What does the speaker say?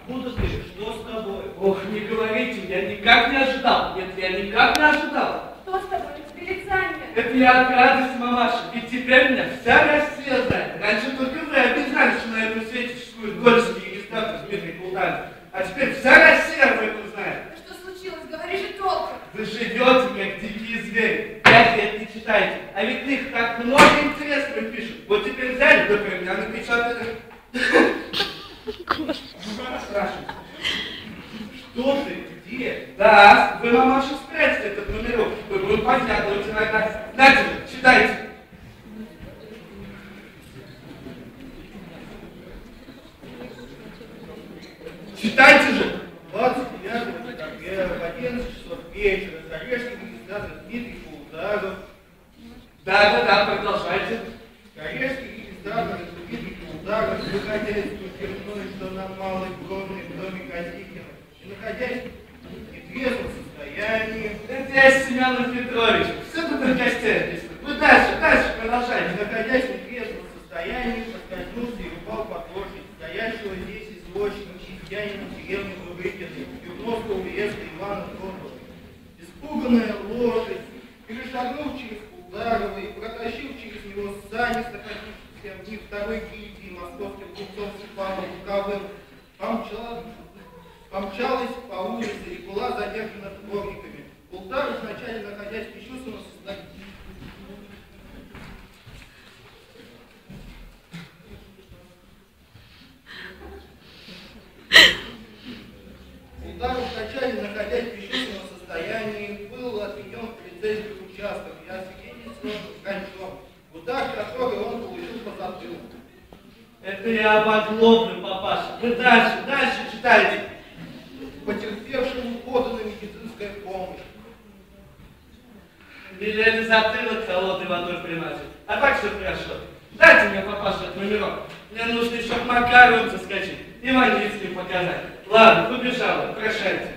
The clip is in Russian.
Откуда ты? Что с тобой? Ох, не говорите, я никак не ожидал. Нет, я никак не ожидал. Что с тобой? Лица нет. Это я от радости, мамаша. Ведь теперь меня вся Россия знает. Раньше только вы одни знали, что на этом свете существует гольский регистратор Дмитрий Култанов. А теперь вся Россия об этом знает. Да что случилось? Говори же толком. Вы живете, как дикие звери. 5 лет не читаете. А ведь их так много интересного пишут. Вот теперь взяли, да про меня напечатали. Спрашивайте. Что ты? Где? Да, вы, мамаша, спрячьте этот номерок. Вы будете подглядывать иногда. Нате же, читайте. Читайте же. 29 декабря в 11 часов вечера Зарежский регистратор Дмитрий Култагов. Да, продолжайте. Зарежский регистратор Дмитрий Култагов, находясь в Кутерной, что на Малой Горной в доме Косихина, и находясь в нетрезвом состоянии. Здесь, Семен Петрович, все тут на костях написано. Вы дальше продолжайте. Находясь в нетрезвом состоянии, поскользнулся и упал под лошадь стоящего здесь извозчика, крестьянина деревни Выбыкиной, Юрновского уезда Ивана Тотова. Испуганная лошадь, перешагнув через Култагова и протащив через него сани, находившиеся в них второй гильдии московским купцом Степаном Луковым, помчалась по улице и была задержана дворниками. Култагов, вначале находясь в бесчувственном состоянии, находясь в бесчувственном состоянии, был отведен в полицейский участок и освидетельствован кончом, удар, который он получил по затылку. Это я обоглоблю, папаша. Вы дальше читайте. Потерпевшему подана медицинская помощь. Велели затылок холодной водой примазать. А так все хорошо. Дайте мне, папаша, этот номерок. Мне нужно еще к Макаровым заскочить и Ваницким показать. Ладно, побежала, прощайте.